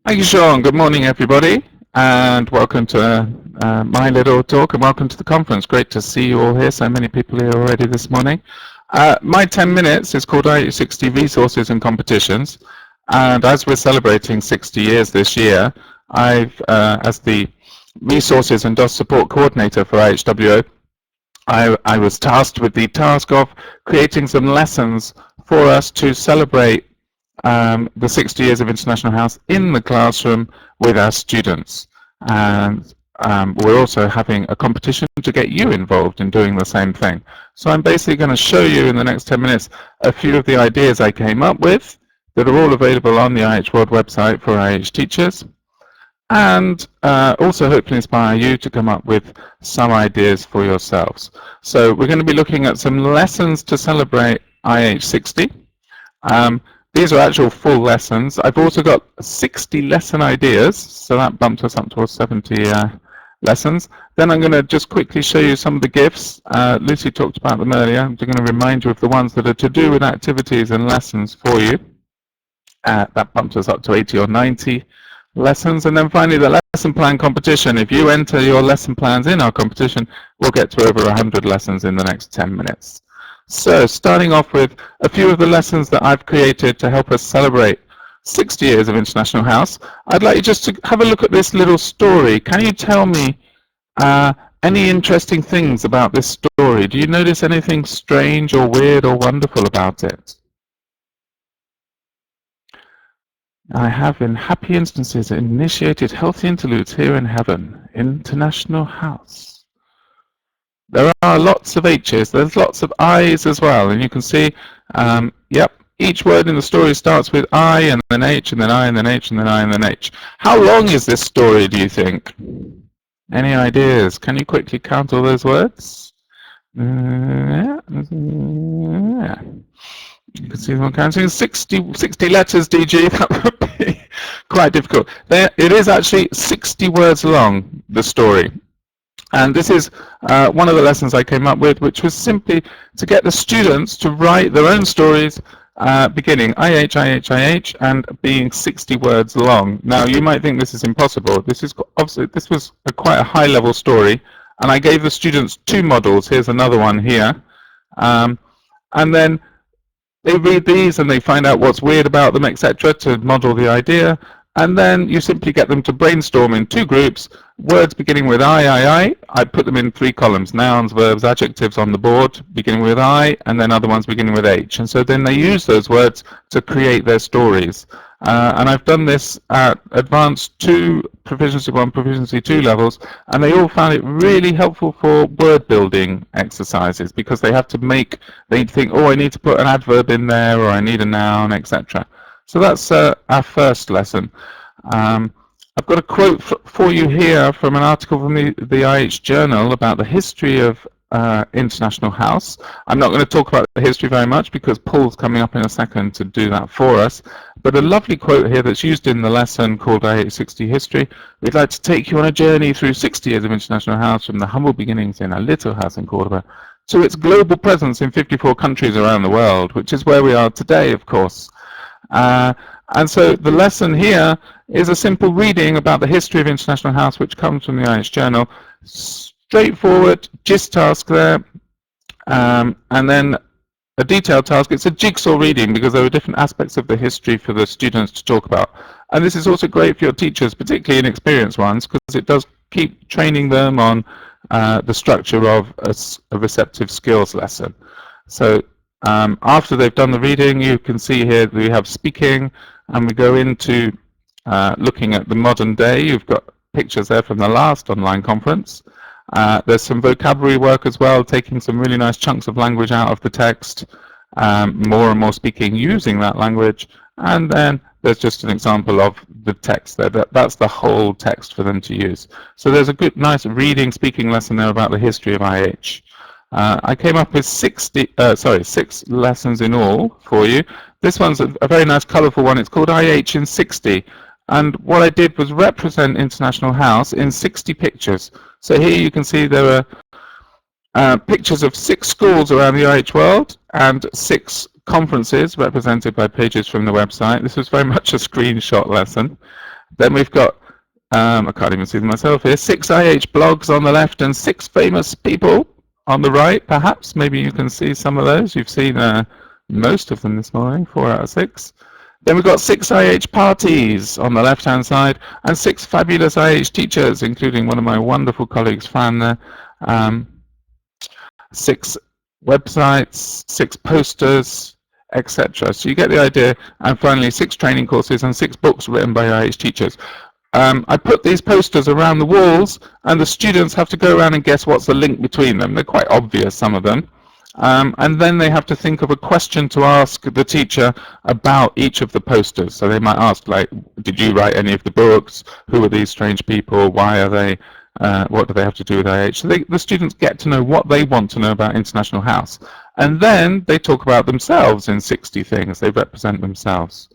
Thank you, Sean. Good morning, everybody, and welcome to my little talk, and welcome to the conference. Great to see you all here. So many people here already this morning. My 10 minutes is called IH60 Resources and Competitions, and as we're celebrating 60 years this year, I've, as the Resources and DOS Support Coordinator for IHWO, I was tasked with the task of creating some lessons for us to celebrate the 60 years of International House in the classroom with our students. And we're also having a competition to get you involved in doing the same thing. So I'm basically going to show you in the next 10 minutes a few of the ideas I came up with that are all available on the IH World website for IH teachers, and also hopefully inspire you to come up with some ideas for yourselves. So we're going to be looking at some lessons to celebrate IH60. These are actual full lessons. I've also got 60 lesson ideas, so that bumps us up towards 70 lessons. Then I'm going to just quickly show you some of the GIFs. Lucy talked about them earlier. I'm going to remind you of the ones that are to do with activities and lessons for you. That bumps us up to 80 or 90 lessons. And then finally, the lesson plan competition. If you enter your lesson plans in our competition, we'll get to over 100 lessons in the next 10 minutes. So, starting off with a few of the lessons that I've created to help us celebrate 60 years of International House, I'd like you just to have a look at this little story. Can you tell me any interesting things about this story? Do you notice anything strange or weird or wonderful about it? I have in happy instances initiated healthy interludes here in heaven, International House. There are lots of H's, there's lots of I's as well, and you can see, yep, each word in the story starts with I and then H and then I and then H and then I and then H. How long is this story, do you think? Any ideas? Can you quickly count all those words? You can see them counting. 60 letters, DG, that would be quite difficult. It is actually 60 words long, the story. And this is one of the lessons I came up with, which was simply to get the students to write their own stories beginning IH, and being 60 words long. Now, you might think this is impossible. This was quite a high-level story, and I gave the students two models. Here's another one here. And then they read these, and they find out what's weird about them, etc., to model the idea. And then you simply get them to brainstorm in two groups, words beginning with I put them in 3 columns, nouns, verbs, adjectives on the board, beginning with I, and then other ones beginning with H. And so then they use those words to create their stories. And I've done this at Advanced 2, Proficiency 1, Proficiency 2 levels, and they all found it really helpful for word building exercises, because they have to they think, oh, I need to put an adverb in there, or I need a noun, etc. So that's our first lesson. I've got a quote for you here from an article from the IH Journal about the history of International House. I'm not going to talk about the history very much because Paul's coming up in a second to do that for us. But a lovely quote here that's used in the lesson called IH60 History. We'd like to take you on a journey through 60 years of International House, from the humble beginnings in a little house in Cordoba to its global presence in 54 countries around the world, which is where we are today, of course. And so the lesson here is a simple reading about the history of International House, which comes from the IH Journal. Straightforward gist task there, and then a detailed task. It's a jigsaw reading because there are different aspects of the history for the students to talk about. And this is also great for your teachers, particularly inexperienced ones, because it does keep training them on the structure of a receptive skills lesson. So after they've done the reading, you can see here that we have speaking, and we go into looking at the modern day. You've got pictures there from the last online conference. There's some vocabulary work as well, taking some really nice chunks of language out of the text, more and more speaking using that language, and then there's just an example of the text there. That's the whole text for them to use. So there's a good, nice reading, speaking lesson there about the history of IH. I came up with 6 lessons in all for you. This one's a very nice, colourful one. It's called IH in 60. And what I did was represent International House in 60 pictures. So here you can see there are pictures of 6 schools around the IH world and 6 conferences represented by pages from the website. This was very much a screenshot lesson. Then we've got, I can't even see them myself here, 6 IH blogs on the left and 6 famous people on the right, perhaps. Maybe you can see some of those. You've seen most of them this morning, 4 out of 6. Then we've got 6 IH parties on the left-hand side and 6 fabulous IH teachers, including one of my wonderful colleagues, Fran, there. 6 websites, 6 posters, etc. So you get the idea. And finally, 6 training courses and 6 books written by IH teachers. I put these posters around the walls, and the students have to go around and guess what's the link between them. They're quite obvious, some of them. And then they have to think of a question to ask the teacher about each of the posters. So they might ask, like, did you write any of the books? Who are these strange people? Why are they? What do they have to do with IH? So the students get to know what they want to know about International House. And then they talk about themselves in 60 things. They represent themselves.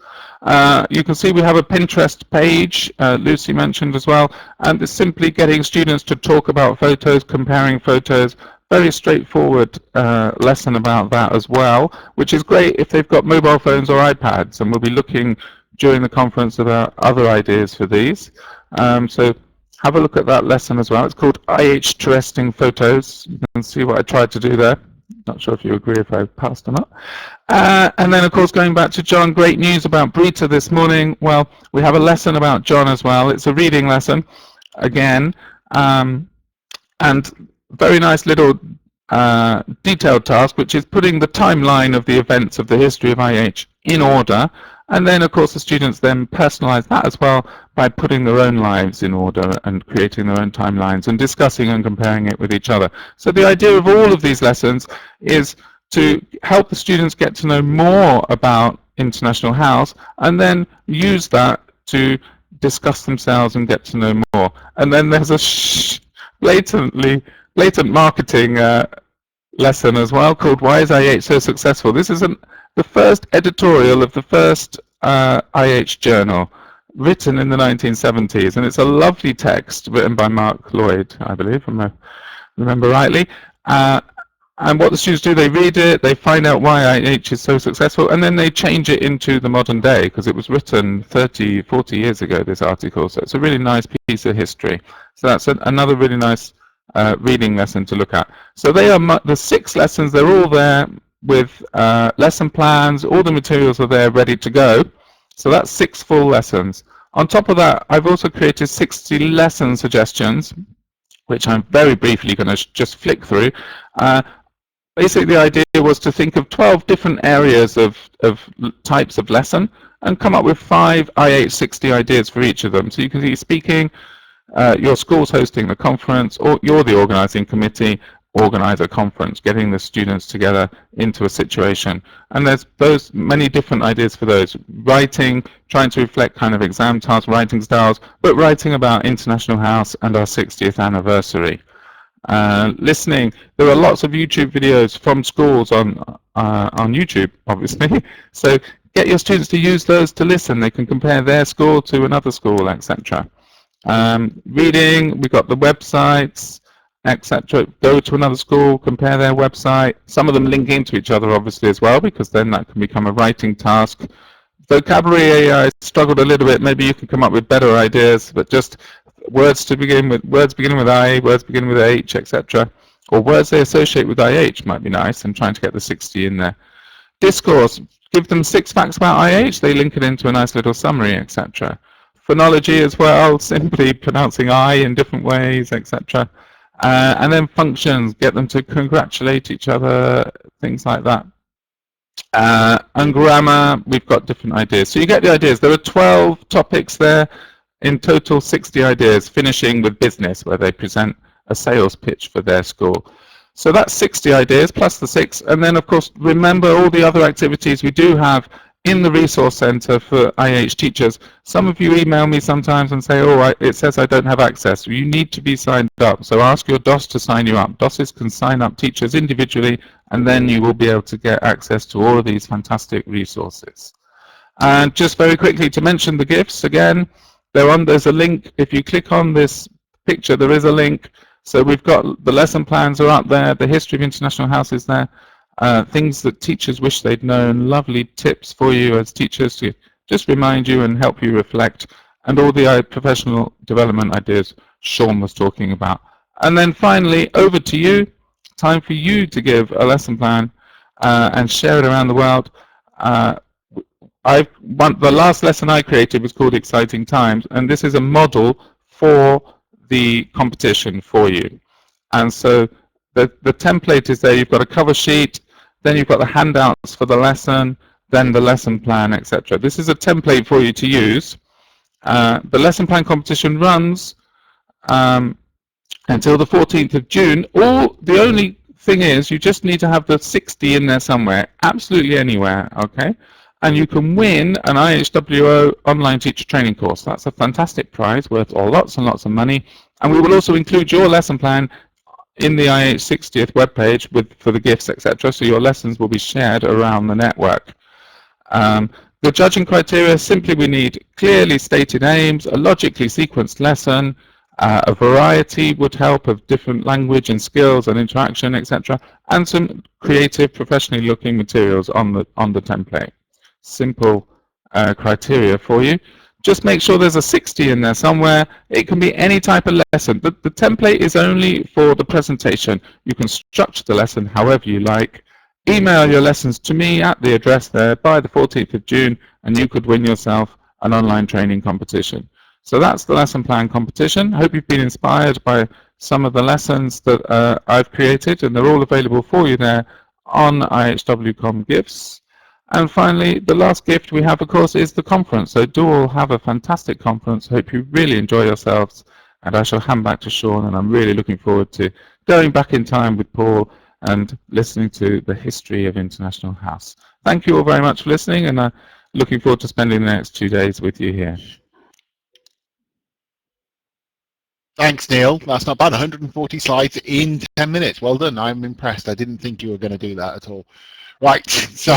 You can see we have a Pinterest page, Lucy mentioned as well, and it's simply getting students to talk about photos, comparing photos. Very straightforward lesson about that as well, which is great if they've got mobile phones or iPads, and we'll be looking during the conference about other ideas for these. So have a look at that lesson as well. It's called IH Photos. You can see what I tried to do there. Not sure if you agree if I passed or not. And then, of course, going back to John, great news about Brita this morning. Well, we have a lesson about John as well. It's a reading lesson, again, and very nice little detailed task, which is putting the timeline of the events of the history of IH in order. And then, of course, the students then personalize that as well by putting their own lives in order and creating their own timelines and discussing and comparing it with each other. So the idea of all of these lessons is to help the students get to know more about International House and then use that to discuss themselves and get to know more. And then there's a blatant marketing lesson as well called Why is IH So Successful? This is the first editorial of the first IH journal, written in the 1970s, and it's a lovely text written by Mark Lloyd, I believe, if I remember rightly. And what the students do, they read it, they find out why IH is so successful, and then they change it into the modern day, because it was written 30, 40 years ago, this article. So it's a really nice piece of history. So that's another really nice reading lesson to look at. So they are the 6 lessons. They're all there with lesson plans. All the materials are there ready to go. So that's 6 full lessons. On top of that, I've also created 60 lesson suggestions, which I'm very briefly going to just flick through. Basically, the idea was to think of 12 different areas of types of lesson and come up with 5 IH60 ideas for each of them. So you can see speaking, your school's hosting the conference, or you're the organizing committee, organize a conference, getting the students together into a situation. And there's those many different ideas for those. Writing, trying to reflect kind of exam tasks, writing styles, but writing about International House and our 60th anniversary. Listening, there are lots of YouTube videos from schools on YouTube, obviously. So get your students to use those to listen. They can compare their school to another school, etc. Reading, we've got the websites, etc. Go to another school, compare their website. Some of them link into each other, obviously, as well, because then that can become a writing task. Vocabulary, I struggled a little bit. Maybe you can come up with better ideas, but just words beginning with I, words beginning with H, etc. Or words they associate with IH might be nice, and trying to get the 60 in there. Discourse, give them 6 facts about IH. They link it into a nice little summary, etc. Phonology as well, simply pronouncing I in different ways, etc. And then functions, get them to congratulate each other, things like that. And grammar, we've got different ideas. So you get the ideas. There are 12 topics there. In total, 60 ideas, finishing with business, where they present a sales pitch for their school. So that's 60 ideas plus the 6. And then, of course, remember all the other activities we do have in the Resource Centre for IH teachers. Some of you email me sometimes and say, oh, it says I don't have access. You need to be signed up. So ask your DOS to sign you up. DOSes can sign up teachers individually, and then you will be able to get access to all of these fantastic resources. And just very quickly to mention the gifts again, there's a link. If you click on this picture, there is a link. So we've got the lesson plans are up there, the history of International House is there, things that teachers wish they'd known, lovely tips for you as teachers to just remind you and help you reflect. and all the professional development ideas Sean was talking about. And then finally, over to you. Time for you to give a lesson plan and share it around the world. The last lesson I created was called Exciting Times, and this is a model for the competition for you. And so the template is there. You've got a cover sheet, then you've got the handouts for the lesson, then the lesson plan, etc. This is a template for you to use. The lesson plan competition runs until the 14th of June. The only thing is, you just need to have the 60 in there somewhere, absolutely anywhere, okay? And you can win an IHWO online teacher training course. That's a fantastic prize worth lots and lots of money. And we will also include your lesson plan in the IH60th webpage for the gifts, etc. So your lessons will be shared around the network. The judging criteria, simply we need clearly stated aims, a logically sequenced lesson, a variety would help of different language and skills and interaction, etc. And some creative, professionally looking materials on the template. Simple criteria for you. Just make sure there's a 60 in there somewhere. It can be any type of lesson. The template is only for the presentation. You can structure the lesson however you like. Email your lessons to me at the address there by the 14th of June, and you could win yourself an online training competition. So that's the lesson plan competition. Hope you've been inspired by some of the lessons that I've created, and they're all available for you there on IHW.com gifts. And finally, the last gift we have, of course, is the conference. So do all have a fantastic conference. Hope you really enjoy yourselves. And I shall hand back to Sean, and I'm really looking forward to going back in time with Paul and listening to the history of International House. Thank you all very much for listening, and looking forward to spending the next 2 days with you here. Thanks, Neil. That's not bad. 140 slides in 10 minutes. Well done. I'm impressed. I didn't think you were going to do that at all. Right. So